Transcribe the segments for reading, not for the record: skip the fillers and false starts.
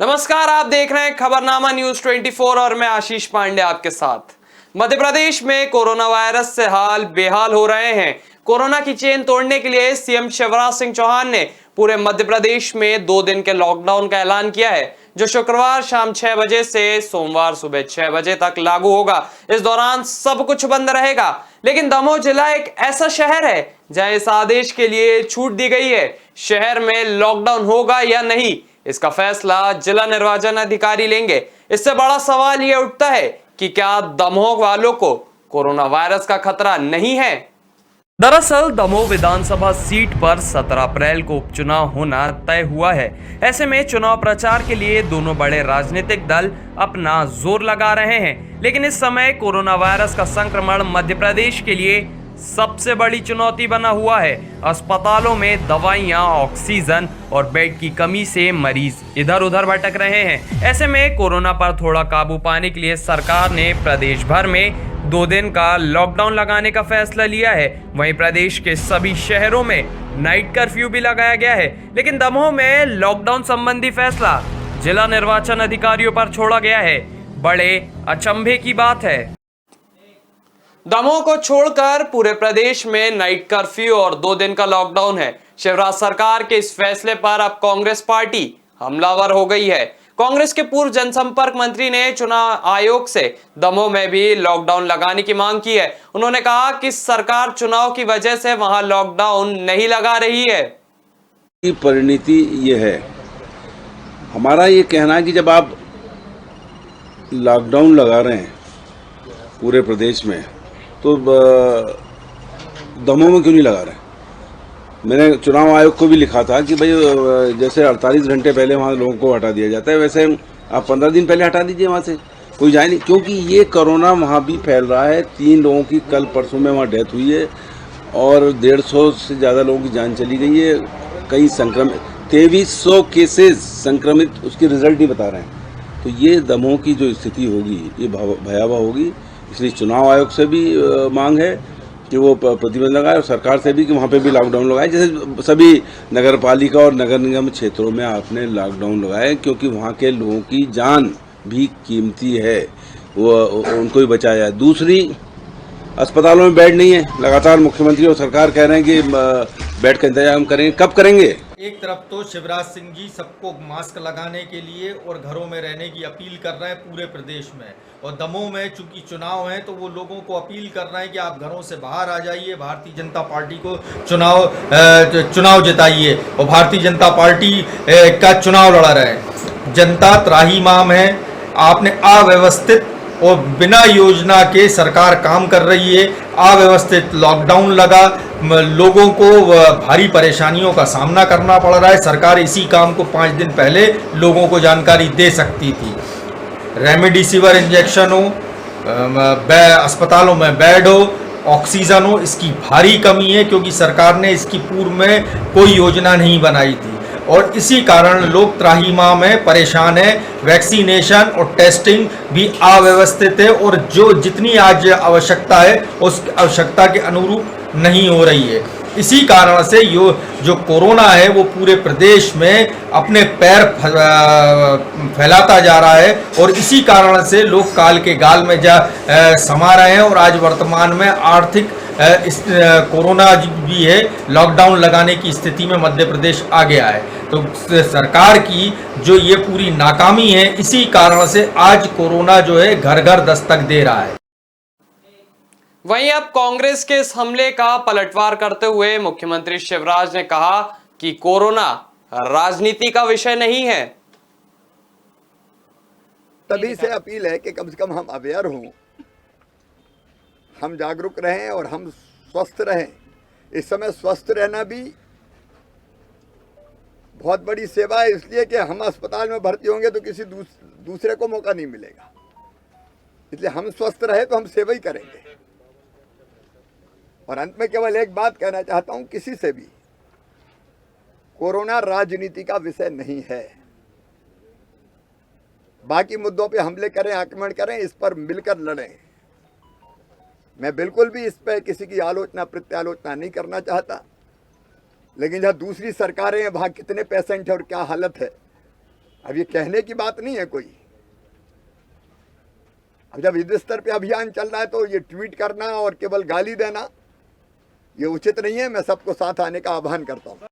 नमस्कार, आप देख रहे हैं खबरनामा न्यूज 24 और मैं आशीष पांडे आपके साथ। मध्य प्रदेश में कोरोना वायरस से हाल बेहाल हो रहे हैं। कोरोना की चेन तोड़ने के लिए सीएम शिवराज सिंह चौहान ने पूरे मध्य प्रदेश में 2 दिन के लॉकडाउन का ऐलान किया है, जो शुक्रवार शाम 6 बजे से सोमवार सुबह 6 बजे तक लागू होगा। इस दौरान सब कुछ बंद रहेगा, लेकिन दमोह जिला एक ऐसा शहर है जहां इस आदेश के लिए छूट दी गई है। शहर में लॉकडाउन होगा या नहीं, इसका फैसला जिला निर्वाचन अधिकारी लेंगे। इससे बड़ा सवाल यह उठता है कि क्या दमोह वालों को कोरोना वायरस का खतरा नहीं है। दरअसल दमोह विधानसभा सीट पर 17 अप्रैल को उपचुनाव होना तय हुआ है। ऐसे में चुनाव प्रचार के लिए दोनों बड़े राजनीतिक दल अपना जोर लगा रहे हैं, लेकिन इस समय कोरोना वायरस का संक्रमण मध्य प्रदेश के लिए सबसे बड़ी चुनौती बना हुआ है। अस्पतालों में दवाइयां, ऑक्सीजन और बेड की कमी से मरीज इधर उधर भटक रहे हैं। ऐसे में कोरोना पर थोड़ा काबू पाने के लिए सरकार ने प्रदेश भर में 2 दिन का लॉकडाउन लगाने का फैसला लिया है। वहीं प्रदेश के सभी शहरों में नाइट कर्फ्यू भी लगाया गया है, लेकिन दमोह में लॉकडाउन संबंधी फैसला जिला निर्वाचन अधिकारियों पर छोड़ा गया है। बड़े अचंभे की बात है। दमोह को छोड़कर पूरे प्रदेश में नाइट कर्फ्यू और 2 दिन का लॉकडाउन है। शिवराज सरकार के इस फैसले पर अब कांग्रेस पार्टी हमलावर हो गई है। कांग्रेस के पूर्व जनसंपर्क मंत्री ने चुनाव आयोग से दमोह में भी लॉकडाउन लगाने की मांग की है। उन्होंने कहा कि सरकार चुनाव की वजह से वहां लॉकडाउन नहीं लगा रही है। परिणति ये है, हमारा ये कहना है कि जब आप लॉकडाउन लगा रहे हैं पूरे प्रदेश में, तो दमोह में क्यों नहीं लगा रहे? मैंने चुनाव आयोग को भी लिखा था कि भाई जैसे 48 घंटे पहले वहाँ लोगों को हटा दिया जाता है, वैसे आप 15 दिन पहले हटा दीजिए वहाँ से, कोई जाए नहीं। क्योंकि ये कोरोना वहाँ भी फैल रहा है। 3 लोगों की कल परसों में वहाँ डेथ हुई है और 150 से ज़्यादा लोगों की जान चली गई है। कई संक्रमित 2300 केसेस संक्रमित उसके रिजल्ट नहीं बता रहे हैं। तो ये दमोह की जो स्थिति होगी ये भयावह होगी। इसलिए चुनाव आयोग से भी मांग है कि वो प्रतिबंध लगाए और सरकार से भी कि वहाँ पे भी लॉकडाउन लगाए, जैसे सभी नगर पालिका और नगर निगम क्षेत्रों में आपने लॉकडाउन लगाए, क्योंकि वहाँ के लोगों की जान भी कीमती है, वो उनको भी बचाया जाए। दूसरी, अस्पतालों में बेड नहीं है। लगातार मुख्यमंत्री और सरकार कह रहे हैं कि बेड का इंतजाम करेंगे। कब करेंगे? एक तरफ तो शिवराज सिंह जी सबको मास्क लगाने के लिए और घरों में रहने की अपील कर रहे हैं पूरे प्रदेश में, और दमोह में चूंकि चुनाव है तो वो लोगों को अपील कर रहे हैं कि आप घरों से बाहर आ जाइए, भारतीय जनता पार्टी को चुनाव जिताइए और भारतीय जनता पार्टी का चुनाव लड़ा रहे हैं। जनता त्राहीमाम है। आपने अव्यवस्थित और बिना योजना के सरकार काम कर रही है। अव्यवस्थित लॉकडाउन लगा, लोगों को भारी परेशानियों का सामना करना पड़ रहा है। सरकार इसी काम को 5 दिन पहले लोगों को जानकारी दे सकती थी। रेमडेसिविर इंजेक्शन हो, अस्पतालों में बेड हो, ऑक्सीजन हो, इसकी भारी कमी है, क्योंकि सरकार ने इसकी पूर्व में कोई योजना नहीं बनाई थी और इसी कारण लोग त्राहीमाम में परेशान है। वैक्सीनेशन और टेस्टिंग भी अव्यवस्थित है और जो जितनी आज आवश्यकता है उस आवश्यकता के अनुरूप नहीं हो रही है। इसी कारण से जो कोरोना है वो पूरे प्रदेश में अपने पैर फैलाता जा रहा है और इसी कारण से लोग काल के गाल में समा रहे हैं और आज वर्तमान में आर्थिक कोरोना भी है, लॉकडाउन लगाने की स्थिति में मध्य प्रदेश आ गया है। तो सरकार की जो ये पूरी नाकामी है, इसी कारण से आज कोरोना जो है घर घर दस्तक दे रहा है। वहीं अब कांग्रेस के इस हमले का पलटवार करते हुए मुख्यमंत्री शिवराज ने कहा कि कोरोना राजनीति का विषय नहीं है। तभी से अपील है कि कम से कम हम अवेयर हों, हम जागरूक रहें और हम स्वस्थ रहें। इस समय स्वस्थ रहना भी बहुत बड़ी सेवा है, इसलिए कि हम अस्पताल में भर्ती होंगे तो किसी दूसरे को मौका नहीं मिलेगा। इसलिए हम स्वस्थ रहे तो हम सेवा ही करेंगे। और अंत में केवल एक बात कहना चाहता हूं, किसी से भी, कोरोना राजनीति का विषय नहीं है। बाकी मुद्दों पे हमले करें, आक्रमण करें, इस पर मिलकर लड़ें। मैं बिल्कुल भी इस पर किसी की आलोचना प्रत्यालोचना नहीं करना चाहता, लेकिन जहाँ दूसरी सरकारें हैं वहाँ कितने पेशेंट है और क्या हालत है, अब ये कहने की बात नहीं है कोई। अब जब युद्ध स्तर पे अभियान चल रहा है तो ये ट्वीट करना और केवल गाली देना ये उचित नहीं है। मैं सबको साथ आने का आह्वान करता हूं।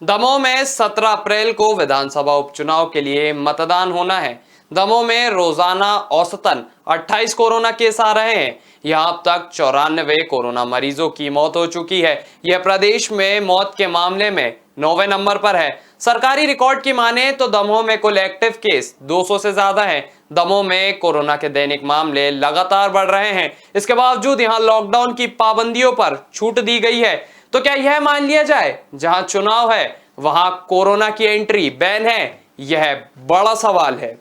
दमोह में 17 अप्रैल को विधानसभा उपचुनाव के लिए मतदान होना है। दमोह में रोजाना औसतन 28 कोरोना केस आ रहे हैं। यहां अब तक 94 कोरोना मरीजों की मौत हो चुकी है। यह प्रदेश में मौत के मामले में 9वें नंबर पर है। सरकारी रिकॉर्ड की माने तो दमोह में कुल एक्टिव केस 200 से ज्यादा हैं। दमोह में कोरोना के दैनिक मामले लगातार बढ़ रहे हैं। इसके बावजूद यहां लॉकडाउन की पाबंदियों पर छूट दी गई है। तो क्या यह मान लिया जाए जहां चुनाव है वहां कोरोना की एंट्री बैन है? यह बड़ा सवाल है।